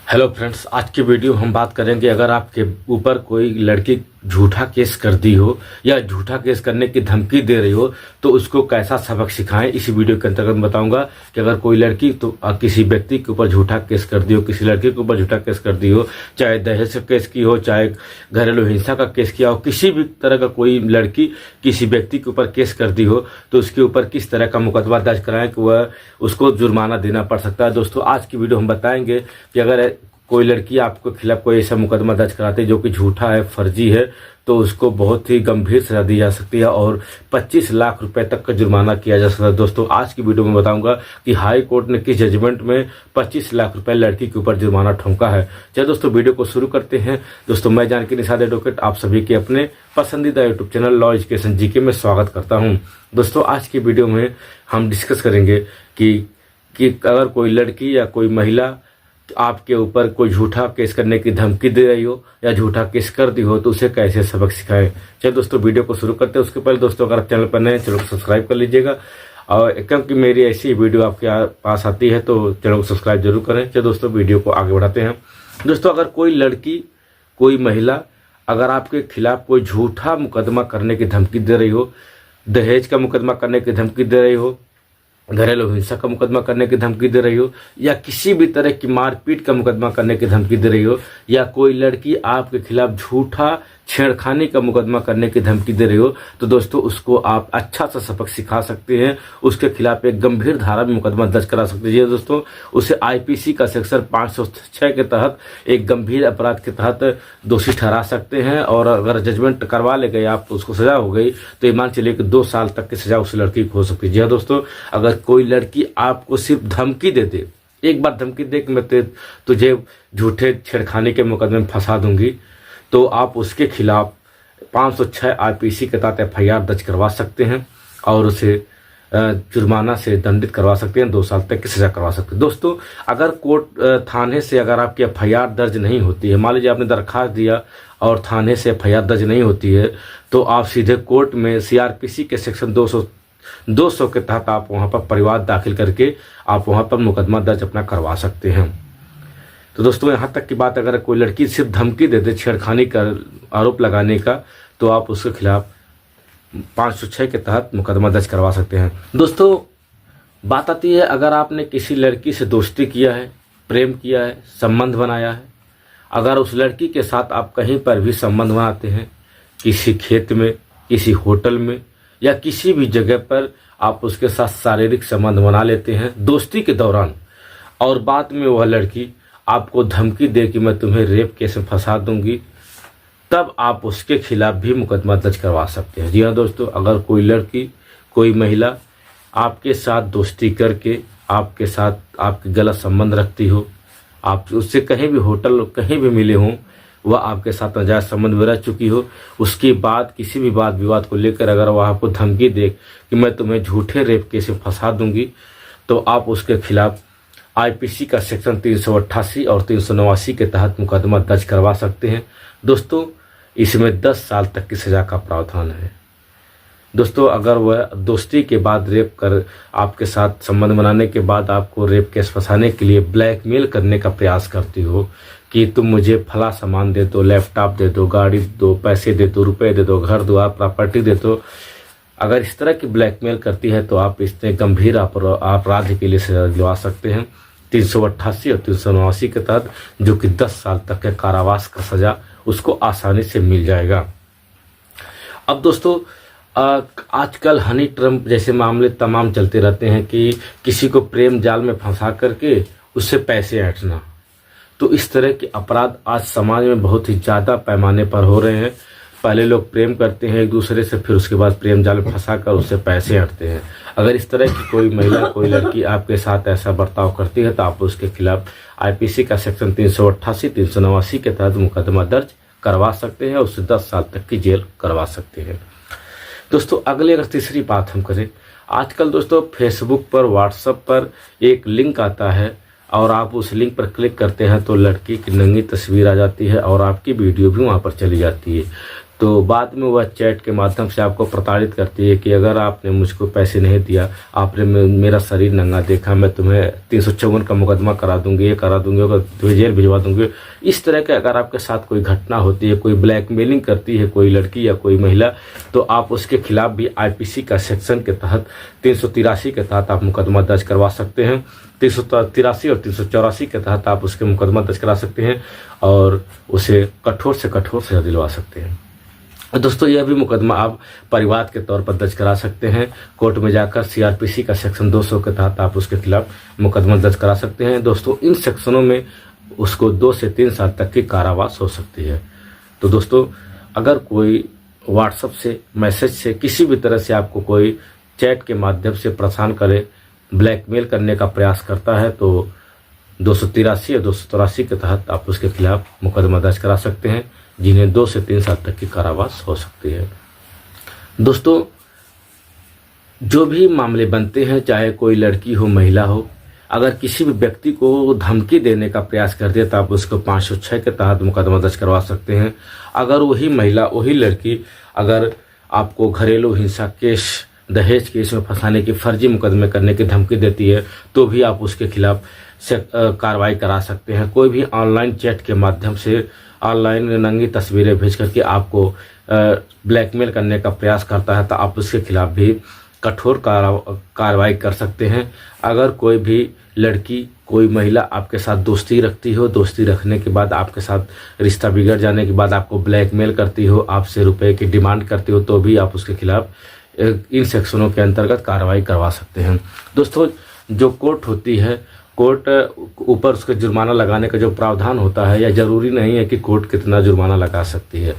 Hello friends, आज की video हम बात करेंगे अगर आपके ऊपर कोई लड़की झूठा केस कर दी हो या झूठा केस करने की धमकी दे रही हो तो उसको कैसा सबक सिखाएं। इसी वीडियो के अंतर्गत बताऊंगा कि अगर कोई लड़की तो किसी व्यक्ति के ऊपर झूठा केस कर दी हो, किसी लड़की के ऊपर झूठा केस कर दी हो, चाहे दहेज का केस की हो, चाहे घरेलू हिंसा का केस किया हो, किसी भी तरह का कोई लड़की किसी व्यक्ति के ऊपर केस कर दी हो तो उसके ऊपर किस तरह का मुकदमा दर्ज कराएं कि वह उसको जुर्माना देना पड़ सकता है। दोस्तों, आज की वीडियो हम बताएंगे कि अगर कोई लड़की आपके खिलाफ कोई ऐसा मुकदमा दर्ज कराती है जो कि झूठा है, फर्जी है, तो उसको बहुत ही गंभीर सजा दी जा सकती है और 25 लाख रुपए तक का जुर्माना किया जा सकता है। दोस्तों, आज की वीडियो में बताऊंगा कि हाई कोर्ट ने किस जजमेंट में 25 लाख रुपए लड़की के ऊपर जुर्माना ठोंका है। चलिए दोस्तों, वीडियो को शुरू करते हैं। दोस्तों, मैं जानकी निषाद एडवोकेट आप सभी के अपने पसंदीदा YouTube channel law education GK में स्वागत करता हूँ। दोस्तों, आज की वीडियो में हम डिस्कस करेंगे कि अगर कोई लड़की या कोई महिला आपके ऊपर कोई झूठा केस करने की धमकी दे रही हो या झूठा केस कर दी हो तो उसे कैसे सबक सिखाएं। चलिए दोस्तों, वीडियो को शुरू करते हैं। उसके पहले दोस्तों, अगर आप चैनल पर नए हैं चैनल को सब्सक्राइब कर लीजिएगा और क्योंकि मेरी ऐसी वीडियो आपके पास आती है तो चैनल को सब्सक्राइब जरूर करें। चलिए दोस्तों, वीडियो को आगे बढ़ाते हैं। दोस्तों, अगर कोई लड़की कोई महिला अगर आपके खिलाफ कोई झूठा मुकदमा करने की धमकी दे रही हो, दहेज का मुकदमा करने की धमकी दे रही हो, घरेलू हिंसा का मुकदमा करने की धमकी दे रही हो या किसी भी तरह की मारपीट का मुकदमा करने की धमकी दे रही हो या कोई लड़की आपके खिलाफ झूठा छेड़खानी का मुकदमा करने की धमकी दे रही हो तो दोस्तों उसको आप अच्छा सा सबक सिखा सकते हैं। उसके खिलाफ एक गंभीर धारा में मुकदमा दर्ज करा सकते हैं। दोस्तों, उसे आईपीसी का सेक्शन 506 के तहत एक गंभीर अपराध के तहत दोषी ठहरा सकते हैं और अगर जजमेंट करवा ले गए आप तो उसको सजा हो गई तो ये मान चलिए कि 2 साल तक की सजा उस लड़की को हो सकती है। जी हाँ दोस्तों, अगर कोई लड़की आपको सिर्फ धमकी दे दे, एक बार धमकी दे कि मैं तुझे झूठे छेड़खानी के मुकदमे में फंसा दूंगी, तो आप उसके खिलाफ 506 आईपीसी के तहत एफआईआर दर्ज करवा सकते हैं और उसे जुर्माना से दंडित करवा सकते हैं, 2 साल तक की सजा करवा सकते हैं। दोस्तों, अगर कोर्ट थाने से अगर आपकी एफआईआर दर्ज नहीं होती है, मान लीजिए आपने दरखास्त दिया और थाने से एफआईआर दर्ज नहीं होती है तो आप सीधे कोर्ट में सीआरपीसी के सेक्शन 200 के तहत आप वहां पर परिवाद दाखिल करके आप वहां पर मुकदमा दर्ज अपना करवा सकते हैं। तो दोस्तों, यहाँ तक की बात, अगर कोई लड़की सिर्फ धमकी दे दे छेड़खानी का आरोप लगाने का तो आप उसके खिलाफ 506 के तहत मुकदमा दर्ज करवा सकते हैं। दोस्तों, बात आती है अगर आपने किसी लड़की से दोस्ती किया है, प्रेम किया है, संबंध बनाया है, अगर उस लड़की के साथ आप कहीं पर भी संबंध बनाते हैं, किसी खेत में, किसी होटल में या किसी भी जगह पर आप उसके साथ शारीरिक संबंध बना लेते हैं दोस्ती के दौरान और बाद में वह लड़की आपको धमकी दे कि मैं तुम्हें रेप केस में फंसा दूंगी, तब आप उसके खिलाफ भी मुकदमा दर्ज करवा सकते हैं। जी हाँ दोस्तों, अगर कोई लड़की कोई महिला आपके साथ दोस्ती करके आपके साथ आपके गलत संबंध रखती हो, आप उससे कहीं भी होटल कहीं भी मिले हों, वह आपके साथ नाजायज संबंध में रह चुकी हो, उसके बाद किसी भी बात विवाद को लेकर अगर वह आपको धमकी दे कि मैं तुम्हें झूठे रेप केस में फंसा दूंगी तो आप उसके खिलाफ आईपीसी का सेक्शन 388 और 389 के तहत मुकदमा दर्ज करवा सकते हैं। दोस्तों, इसमें 10 साल तक की सजा का प्रावधान है। दोस्तों, अगर वह दोस्ती के बाद रेप कर आपके साथ संबंध बनाने के बाद आपको रेप केस फंसाने के लिए ब्लैकमेल करने का प्रयास करती हो कि तुम मुझे फला सामान दे दो, लैपटॉप दे दो, गाड़ी दो, पैसे दे दो, रुपए दे दो, घर दो, प्रॉपर्टी दे दो, अगर इस तरह की ब्लैकमेल करती है तो आप इसमें गंभीर अपराध के लिए सजा दिलवा सकते हैं 388 और 389 के तहत, जो कि 10 साल तक के कारावास का सजा उसको आसानी से मिल जाएगा। अब दोस्तों, आजकल हनी ट्रम्प जैसे मामले तमाम चलते रहते हैं कि किसी को प्रेम जाल में फंसा करके उससे पैसे ऐंठना, तो इस तरह के अपराध आज समाज में बहुत ही ज़्यादा पैमाने पर हो रहे हैं। पहले लोग प्रेम करते हैं एक दूसरे से, फिर उसके बाद प्रेम जाल में फंसा कर उससे पैसे ऐंठते हैं। अगर इस तरह की कोई महिला कोई लड़की आपके साथ ऐसा बर्ताव करती है तो आप उसके खिलाफ आईपीसी का सेक्शन 388 389 के तहत मुकदमा दर्ज करवा सकते हैं, उससे 10 साल तक की जेल करवा सकते हैं। दोस्तों, अगले अगर तीसरी बात हम करें, आजकल दोस्तों फेसबुक पर, व्हाट्सएप पर एक लिंक आता है और आप उस लिंक पर क्लिक करते हैं तो लड़की की नंगी तस्वीर आ जाती है और आपकी वीडियो भी वहाँ पर चली जाती है। तो बाद में वह चैट के माध्यम से आपको प्रताड़ित करती है कि अगर आपने मुझको पैसे नहीं दिया, आपने मेरा शरीर नंगा देखा, मैं तुम्हें 354 का मुकदमा करा दूंगी, ये करा दूंगी, तुम्हें जेल भिजवा दूंगी। इस तरह के अगर आपके साथ कोई घटना होती है, कोई ब्लैकमेलिंग करती है कोई लड़की या कोई महिला, तो आप उसके खिलाफ भी आईपीसी का सेक्शन के तहत 383 के तहत आप मुकदमा दर्ज करवा सकते हैं। 383 और 384 के तहत आप उसके मुकदमा दर्ज करा सकते हैं और उसे कठोर से कठोर सजा दिलवा सकते हैं। दोस्तों, यह भी मुकदमा आप परिवाद के तौर पर दर्ज करा सकते हैं। कोर्ट में जाकर सीआरपीसी का सेक्शन 200 के तहत आप उसके खिलाफ मुकदमा दर्ज करा सकते हैं। दोस्तों, इन सेक्शनों में उसको 2 से 3 साल तक की कारावास हो सकती है। तो दोस्तों, अगर कोई व्हाट्सएप से, मैसेज से, किसी भी तरह से आपको कोई चैट के माध्यम से परेशान करे, ब्लैकमेल करने का प्रयास करता है, तो 283 या 284 के तहत आप उसके खिलाफ मुकदमा दर्ज करा सकते हैं, जिन्हें 2 से 3 साल तक की कारावास हो सकती है। दोस्तों, जो भी मामले बनते हैं, चाहे कोई लड़की हो, महिला हो, अगर किसी भी व्यक्ति को धमकी देने का प्रयास कर दे तो आप उसको 506 के तहत मुकदमा दर्ज करवा सकते हैं। अगर वही महिला, वही लड़की अगर आपको घरेलू हिंसा केस, दहेज केस में फंसाने की फर्जी मुकदमे करने की धमकी देती है, तो भी आप उसके खिलाफ कार्रवाई करा सकते हैं। कोई भी ऑनलाइन चैट के माध्यम से, ऑनलाइन नंगी तस्वीरें भेज करके आपको ब्लैकमेल करने का प्रयास करता है, तो आप उसके खिलाफ भी कठोर कार्रवाई कर सकते हैं। अगर कोई भी लड़की, कोई महिला आपके साथ दोस्ती रखती हो, दोस्ती रखने के बाद आपके साथ रिश्ता बिगड़ जाने के बाद आपको ब्लैकमेल करती हो, आपसे रुपए की डिमांड करती हो, तो भी आप उसके खिलाफ इन सेक्शनों के अंतर्गत कार्रवाई करवा सकते हैं। दोस्तों, जो कोर्ट होती है, कोर्ट ऊपर उसके जुर्माना लगाने का जो प्रावधान होता है, या जरूरी नहीं है कि कोर्ट कितना जुर्माना लगा सकती है।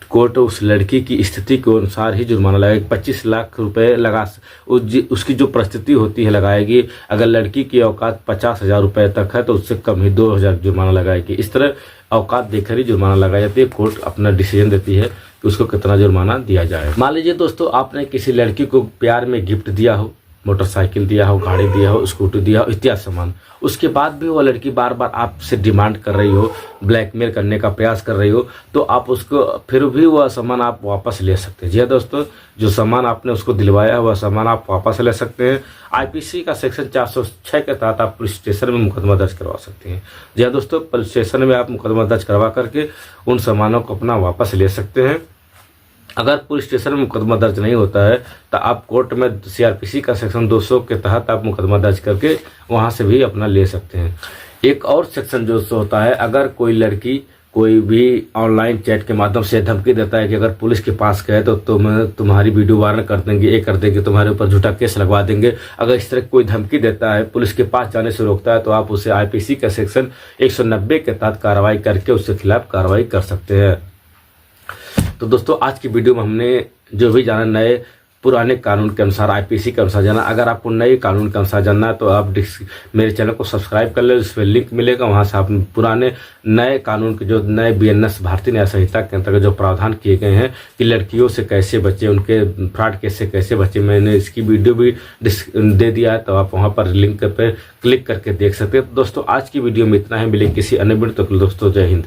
कोर्ट उस लड़की की स्थिति के अनुसार ही जुर्माना लगाएगी। 25 लाख रुपए लगा, उसकी जो परिस्थिति होती है लगाएगी। अगर लड़की की औकात 50,000 रुपए तक है तो उससे कम ही 2,000 जुर्माना लगाएगी। इस तरह औकात देखकर ही जुर्माना लगाई जाती है। कोर्ट अपना डिसीजन देती है कि उसको कितना जुर्माना दिया जाए। मान लीजिए दोस्तों, आपने किसी लड़की को प्यार में गिफ्ट दिया हो, मोटरसाइकिल दिया हो, गाड़ी दिया हो, स्कूटी दिया हो, इत्यादि सामान, उसके बाद भी वो लड़की बार बार आपसे डिमांड कर रही हो, ब्लैकमेल करने का प्रयास कर रही हो, तो आप उसको फिर भी वह सामान आप वापस ले सकते हैं। जी हाँ दोस्तों, जो सामान आपने उसको दिलवाया वह सामान आप वापस ले सकते हैं। आईपीसी का सेक्शन 406 के तहत आप पुलिस स्टेशन में मुकदमा दर्ज करवा सकते हैं। जी हाँ दोस्तों, पुलिस स्टेशन में आप मुकदमा दर्ज करवा करके उन सामानों को अपना वापस ले सकते हैं। अगर पुलिस स्टेशन में मुकदमा दर्ज नहीं होता है तो आप कोर्ट में सीआरपीसी का सेक्शन 200 के तहत आप मुकदमा दर्ज करके वहां से भी अपना ले सकते हैं। एक और सेक्शन जो होता है, अगर कोई लड़की कोई भी ऑनलाइन चैट के माध्यम से धमकी देता है कि अगर पुलिस के पास गए तो तुम्हारी वीडियो वायरल कर देंगे, ये कर देंगे, तुम्हारे ऊपर झूठा केस लगवा देंगे। अगर इस तरह कोई धमकी देता है, पुलिस के पास जाने से रोकता है, तो आप उसे आईपीसी का सेक्शन 190 के तहत कार्रवाई करके उसके खिलाफ कार्रवाई कर सकते हैं। तो दोस्तों, आज की वीडियो में हमने जो भी जाना, नए पुराने कानून के अनुसार, आईपीसी के अनुसार जाना। अगर आपको नए कानून के अनुसार जानना है तो आप मेरे चैनल को सब्सक्राइब कर ले, उसमें लिंक मिलेगा, वहां से आप पुराने नए कानून के, जो नए बीएनएस भारतीय न्याय संहिता के अंतर्गत जो प्रावधान किए गए हैं कि लड़कियों से कैसे बचे, उनके फ्रॉड केस से कैसे बचे, मैंने इसकी वीडियो भी दे दिया है, तो आप वहां पर लिंक पर क्लिक करके देख सकते हैं। तो दोस्तों, आज की वीडियो में इतना ही। मिले किसी अन्य वीडियो, तो दोस्तों जय हिंद।